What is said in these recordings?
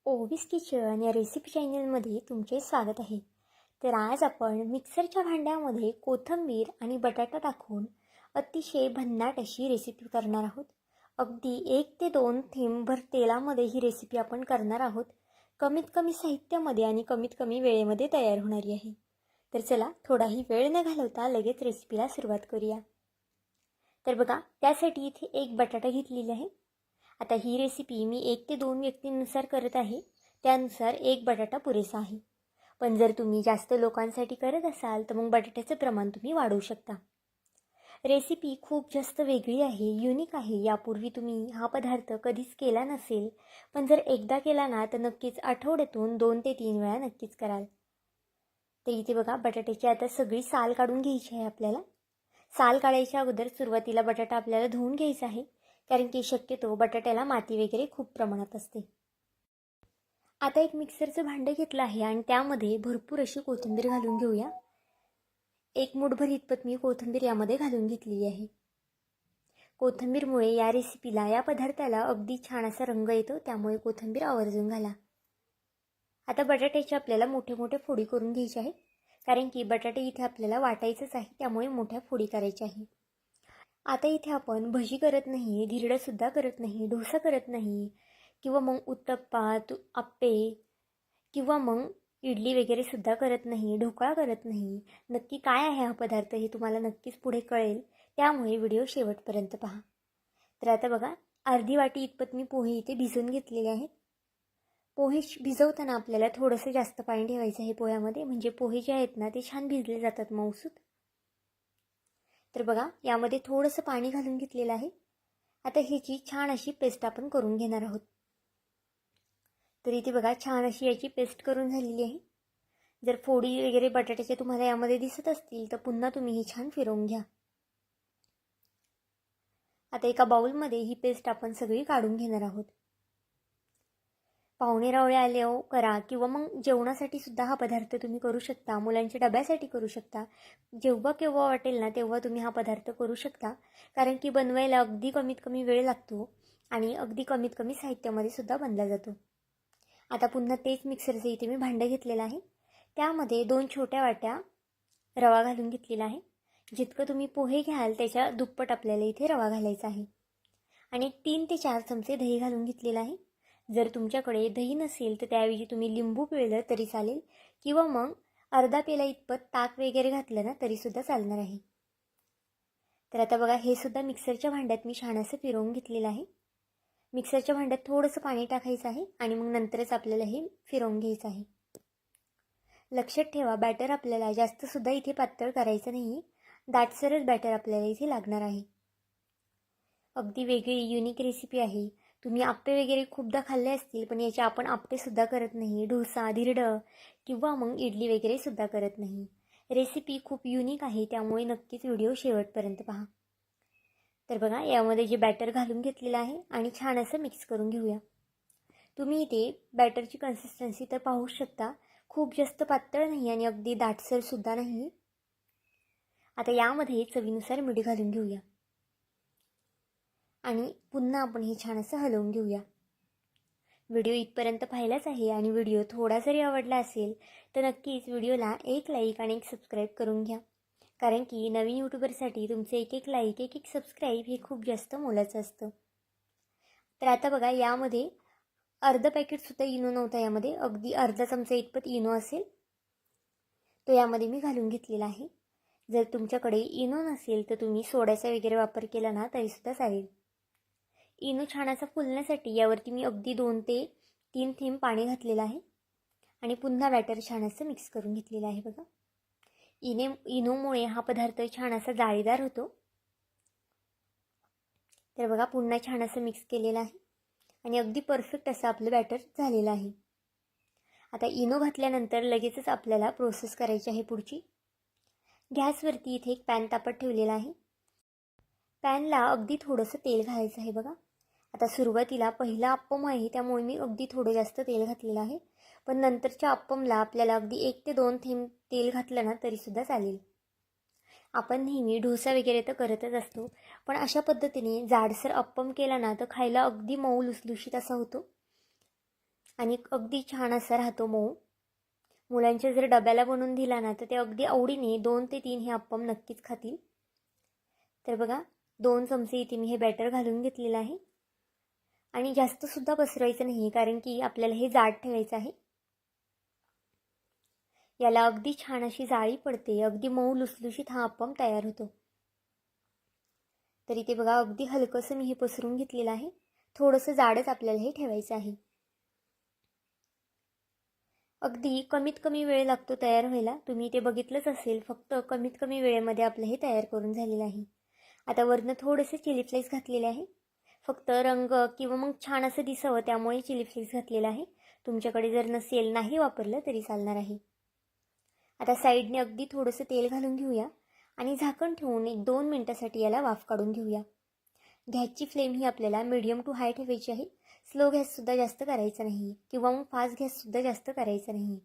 ओवीस kitchen या recipe चॅनलमध्ये तुमचे स्वागत आहे. तर आज आपण मिक्सरच्या भांड्यामध्ये कोथिंबीर आणि बटाटा टाकून अतिशय भन्नाट अशी रेसिपी करणार आहोत. अगदी 1 ते 2 थेंबभर तेलामध्ये ही रेसिपी आपण करणार आहोत. कमीत कमी साहित्यामध्ये आणि कमीत कमी वेळेमध्ये तयार होणारी आहे. तर चला थोडाही वेळ न घालवता लगेच रेसिपीला सुरुवात करूया. तर बघा, त्यासाठी इथे 1 बटाटा घेतलेला आहे. आता ही रेसिपी मी 1 ते 2 व्यक्तींनुसार करत आहे, त्यानुसार 1 बटाटा पुरेसा आहे. पण जर तुम्ही जास्त लोकांसाठी करत असाल तर मग बटाट्याचं प्रमाण तुम्ही वाढवू शकता. रेसिपी खूप जास्त वेगळी आहे, युनिक आहे. यापूर्वी तुम्ही हा पदार्थ कधीच केला नसेल, पण जर एकदा केला ना तर नक्कीच आठवड्यातून 2 ते 3 वेळा नक्कीच कराल. तर इथे बघा, बटाट्याची आता सगळी साल काढून घ्यायची आहे आपल्याला. साल काढायच्या अगोदर सुरुवातीला बटाटा आपल्याला धुवून घ्यायचा आहे, कारण की शक्यतो बटाट्याला माती वगैरे खूप प्रमाणात असते. आता एक मिक्सरचं भांडं घेतलं आहे आणि त्यामध्ये भरपूर अशी कोथिंबीर घालून घेऊया. 1 मूठभर इतपत मी कोथिंबीर यामध्ये घालून घेतलेली आहे. कोथिंबीरमुळे या रेसिपीला, या पदार्थाला अगदी छान असा रंग येतो, त्यामुळे कोथिंबीर आवर्जून घाला. आता बटाट्याची आपल्याला मोठे मोठे फोडी करून घ्यायचे आहे, कारण की बटाटे इथे आपल्याला वाटायचंच आहे, त्यामुळे मोठ्या फोडी करायच्या आहे. आता इथे आपण भजी करत नाही, धिरडंसुद्धा करत नाही, डोसा करत नाही, किंवा मग उत्तप्पा, आप्पे किंवा मग इडली वगैरे सुद्धा करत नाही, ढोकळा करत नाही. नक्की काय आहे हा पदार्थ हे तुम्हाला नक्कीच पुढे कळेल, त्यामुळे व्हिडिओ शेवटपर्यंत पहा. तर आता बघा, अर्धी वाटी इतपत मी पोहे इथे भिजवून घेतलेले आहेत. पोहे भिजवताना आपल्याला थोडंसं जास्त पाणी ठेवायचं आहे पोह्यामध्ये, म्हणजे पोहे जे आहेत ना ते छान भिजले जातात मऊसूत. तर बघा, यामध्ये थोडंसं पाणी घालून घेतलेलं आहे. आता ह्याची छान अशी पेस्ट आपण करून घेणार आहोत. तर इथे बघा, छान अशी याची पेस्ट करून झालेली आहे. जर फोडी वगैरे बटाट्याचे तुम्हाला यामध्ये दिसत असतील तर पुन्हा तुम्ही ही छान फिरवून घ्या. आता एका बाउलमध्ये ही पेस्ट आपण सगळी काढून घेणार आहोत. पाहुणे रावळे आले हो करा, किंवा मग जेवणासाठी सुद्धा हा पदार्थ तुम्ही करू शकता, मुलांच्या डब्यासाठी करू शकता. जेव्हा केव्हा वाटेल ना तेव्हा तुम्ही हा पदार्थ करू शकता, कारण की बनवायला अगदी कमीत कमी वेळ लागतो आणि अगदी कमीत कमी साहित्यामध्ये सुद्धा बनला जातो. आता पुन्हा तेच मिक्सरचं इथे मी भांडं घेतलेलं आहे. त्यामध्ये 2 छोट्या वाट्या रवा घालून घेतलेला आहे. जितकं तुम्ही पोहे घ्याल त्याच्या दुप्पट आपल्याला इथे रवा घालायचा आहे. आणि 3 ते 4 चमचे दही घालून घेतलेलं आहे. जर तुमच्याकडे दही नसेल तर त्याऐवजी तुम्ही लिंबू पिळलं तरी चालेल, किंवा मग अर्धा पेला इतपत ताक वगैरे घातलं ना तरीसुद्धा चालणार आहे. तर आता बघा, हे सुद्धा मिक्सरच्या भांड्यात मी छान असं फिरवून घेतलेलं आहे. मिक्सरच्या भांड्यात थोडंसं पाणी टाकायचं आहे आणि मग नंतरच आपल्याला हे फिरवून घ्यायचं आहे. लक्षात ठेवा, बॅटर आपल्याला जास्तसुद्धा इथे पातळ करायचं नाही, दाटसरच बॅटर आपल्याला इथे लागणार आहे. अगदी वेगळी युनिक रेसिपी आहे. तुम्ही आप्पे वगैरे खूपदा खाल्ले असतील, पण याचे आपण आप्पेसुद्धा करत नाही, डोसा, धिरडं किंवा मग इडली वगैरे सुद्धा करत नाही. रेसिपी खूप युनिक आहे, त्यामुळे नक्कीच व्हिडिओ शेवटपर्यंत पहा. तर बघा, यामध्ये जे बॅटर घालून घेतलेलं आहे आणि छान असं मिक्स करून घेऊया. तुम्ही इथे बॅटरची कन्सिस्टन्सी तर पाहू शकता, खूप जास्त पातळ नाही आणि अगदी दाटसरसुद्धा नाही. आता यामध्ये चवीनुसार मीठ घालून घेऊया आणि पुन्हा आपण हे छान असं हलवून घेऊया. व्हिडिओ इथपर्यंत पाहिलाच आहे आणि व्हिडिओ थोडा जरी आवडला असेल तर नक्कीच व्हिडिओला 1 लाईक आणि 1 सबस्क्राईब करून घ्या, कारण की नवीन यूट्यूबरसाठी तुमचे 1 लाईक 1 सबस्क्राईब हे खूप जास्त मोलाचं असतं. तर आता बघा, यामध्ये अर्ध पॅकेटसुद्धा इनो नव्हता, यामध्ये अगदी अर्धा चमचा इतपत इनो असेल तो यामध्ये मी घालून घेतलेला आहे. जर तुमच्याकडे इनो नसेल तर तुम्ही सोड्याचा वगैरे वापर केला ना तरीसुद्धा चालेल. इनो छान असा फुलण्यासाठी यावरती मी अगदी 2 ते 3 थेंब पाणी घातलेलं आहे आणि पुन्हा बॅटर छान असं मिक्स करून घेतलेलं आहे. बघा, इनोमुळे हा पदार्थ छान असा जाळीदार होतो. तर बघा, पुन्हा छान असं मिक्स केलेलं आहे आणि अगदी परफेक्ट असं आपलं बॅटर झालेलं आहे. आता इनो घातल्यानंतर लगेचच आपल्याला प्रोसेस करायची आहे पुढची. गॅसवरती इथे एक पॅन तापत ठेवलेला आहे. पॅनला अगदी थोडंसं तेल घालायचं आहे. बघा, आता सुरुवातीला पहिला अप्पम आहे त्यामुळे मी अगदी थोडं जास्त तेल घातलेलं आहे, पण नंतरच्या अप्पमला आपल्याला अगदी 1 ते 2 थेंब तेल घातलं ना तरीसुद्धा चालेल. आपण नेहमी डोसा वगैरे तर करतच असतो, पण अशा पद्धतीने जाडसर अप्पम केला ना तर खायला अगदी मऊ लुसलुशीत असा होतो. आणि अगदी छान असा राहतो मऊ. मुलांच्या जर डब्याला बनवून दिला ना तर ते अगदी आवडीने 2 ते 3 हे अप्पम नक्कीच खातील. तर बघा 2 चमचे इथे मी हे बॅटर घालून घेतलेलं आहे. आणि जास्तसुद्धा पसरवायचं नाही कारण की आपल्याला हे जाड ठेवायचं आहे. याला अगदी छान अशी जाळी पडते, अगदी मऊ लुसलुशीत हा अप्पम तयार होतो. तर इथे बघा अगदी हलकंसं मी हे पसरून घेतलेलं आहे. थोडंसं जाडच आपल्याला हे ठेवायचं आहे. अगदी कमीत कमी वेळ लागतो तयार व्हायला. तुम्ही ते बघितलंच असेल, फक्त कमीत कमी वेळेमध्ये आपलं हे तयार करून झालेलं आहे. आता वरनं थोडेसे चिली फ्लेक्स घातलेले आहे. फक्त रंग किंवा मग छान असं दिसावं त्यामुळे चिली फ्लेक्स घातलेला आहे. तुमच्याकडे जर नसेल, नाही वापरलं तरी चालणार आहे. आता साईडने अगदी थोडंसं तेल घालून घेऊया आणि झाकण ठेवून 1-2 मिनिटासाठी याला वाफ काढून घेऊया. गॅसची फ्लेम ही आपल्याला मीडियम टू हाय ठेवायची आहे. स्लो गॅससुद्धा जास्त करायचा नाही किंवा मग फास्ट गॅससुद्धा जास्त करायचा नाही.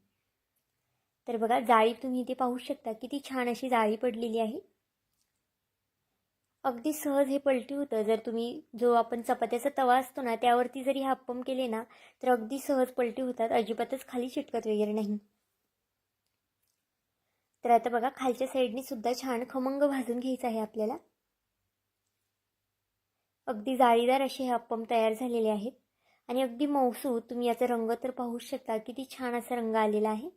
तर बघा जाळी तुम्ही इथे पाहू शकता, किती छान अशी जाळी पडलेली आहे. अगदी सहज हे पलटी होतं. जर तुम्ही जो आपण चपात्याचा तवा असतो ना त्यावरती जरी हे अप्पम केले ना तर अगदी सहज पलटी होतात, अजिबातच खाली चिटकत वगैरे नाही. तर आता बघा खालच्या साईडने सुद्धा छान खमंग भाजून घ्यायचं आहे आपल्याला. अगदी जाळीदार असे हे अप्पम तयार झालेले आहेत आणि अगदी मऊसूत. तुम्ही याचा रंग तर पाहू शकता, किती छान असा रंग आलेला आहे.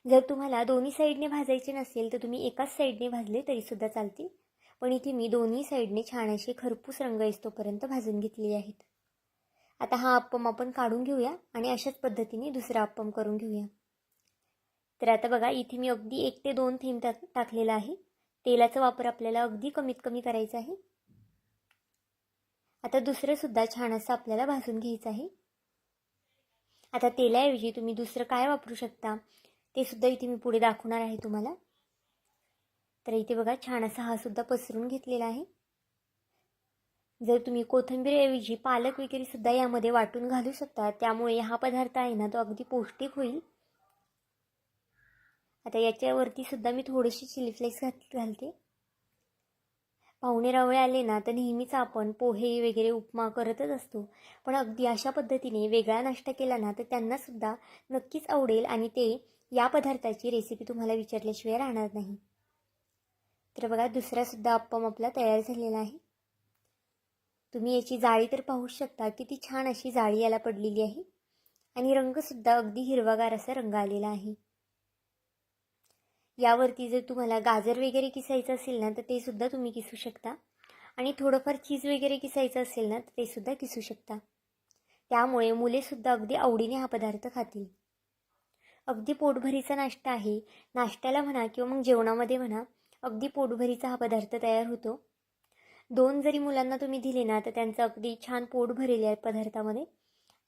जर तुम्हाला दोन्ही साईडने भाजायचे नसेल तर तुम्ही एकाच साईडने भाजले तरीसुद्धा चालतील, पण इथे मी दोन्ही साईडने छान असे खरपूस रंग येतोपर्यंत भाजून घेतलेले आहेत. आता हा अप्पम आपण काढून घेऊया आणि अशाच पद्धतीने दुसरा अप्पम करून घेऊया. तर आता बघा इथे मी अगदी 1 ते 2 थेंब टाकलेला आहे. तेलाचा वापर आपल्याला अगदी कमीत कमी करायचा आहे. आता दुसरं सुद्धा छान असं आपल्याला भाजून घ्यायचं आहे. आता तेलाऐवजी तुम्ही दुसरं काय वापरू शकता ते सुद्धा इथे मी पुढे दाखवणार आहे तुम्हाला. तर इथे बघा छान असा हा सुद्धा पसरून घेतलेला आहे. जर तुम्ही कोथिंबीरऐवजी पालक वगैरे सुद्धा यामध्ये वाटून घालू शकता, त्यामुळे हा पदार्थ आहे ना तो अगदी पौष्टिक होईल. आता याच्यावरती सुद्धा मी थोडीशी चिली फ्लेक्स घालते. पाहुणे-रावळे आले ना तर नेहमीच आपण पोहे वगैरे उपमा करतच असतो, पण अगदी अशा पद्धतीने वेगळा नाश्ता केला ना तर त्यांनासुद्धा नक्कीच आवडेल आणि ते या पदार्थाची रेसिपी तुम्हाला विचारल्याशिवाय राहणार नाही. तर बघा दुसरासुद्धा अप्पम आपला तयार झालेला आहे. तुम्ही याची जाळी तर पाहू शकता, किती छान अशी जाळी याला पडलेली आहे आणि रंगसुद्धा अगदी हिरवागार असा रंग आलेला आहे. यावरती जर तुम्हाला गाजर वगैरे किसायचं असेल ना तर ते सुद्धा तुम्ही किसू शकता आणि थोडंफार चीज वगैरे किसायचं असेल ना तर ते सुद्धा किसू शकता. त्यामुळे मुलेसुद्धा अगदी आवडीने हा पदार्थ खातील. अगदी पोटभरीचा नाश्ता आहे. नाश्त्याला म्हणा किंवा मग जेवणामध्ये म्हणा, अगदी पोटभरीचा हा पदार्थ तयार होतो. 2 जरी मुलांना तुम्ही दिले ना तर त्यांचं अगदी छान पोट भरेल या पदार्थामध्ये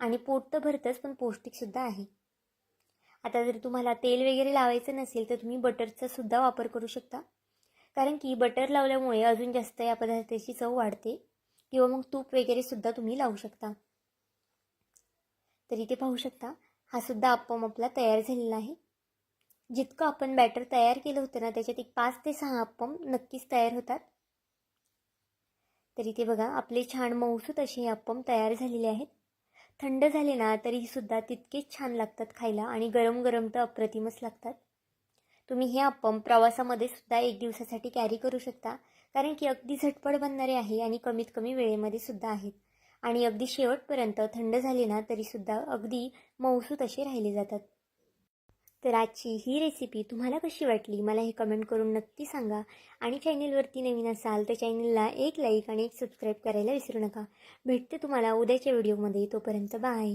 आणि पोट तर भरतंच पण पौष्टिकसुद्धा आहे. आता जर तुम्हाला तेल वगैरे लावायचं नसेल तर तुम्ही बटरचा सुद्धा वापर करू शकता, कारण की बटर लावल्यामुळे अजून जास्त या पदार्थाची चव वाढते, किंवा मग तूप वगैरे सुद्धा तुम्ही लावू शकता. तर इथे पाहू शकता हा सुद्धा अप्पम आपला तयार झालेला आहे. जितकं आपण बॅटर तयार केलं होतं ना त्याच्यात एक 5 ते 6 अप्पम नक्कीच तयार होतात. तर इथे बघा आपले छान मऊसूत असे हे अप्पम तयार झालेले आहेत. थंड झाले ना तरी सुद्धा तितकेच छान लागतात खायला आणि गरम गरम तर अप्रतिमच लागतात. तुम्ही हे अप्पम प्रवासामध्ये सुद्धा 1 दिवसासाठी कॅरी करू शकता, कारण की अगदी झटपट बनणारे आहे आणि कमीत कमी वेळेमध्ये सुद्धा आहेत आणि अगदी शेवटपर्यंत थंड झाले ना तरीसुद्धा अगदी मऊसूत असे राहिले जातात. तर आजची ही रेसिपी तुम्हाला कशी वाटली मला हे कमेंट करून नक्की सांगा आणि चॅनलवरती नवीन असाल तर चॅनलला एक लाईक आणि एक सबस्क्राईब करायला विसरू नका. भेटते तुम्हाला उद्याच्या व्हिडिओमध्ये. तोपर्यंत बाय.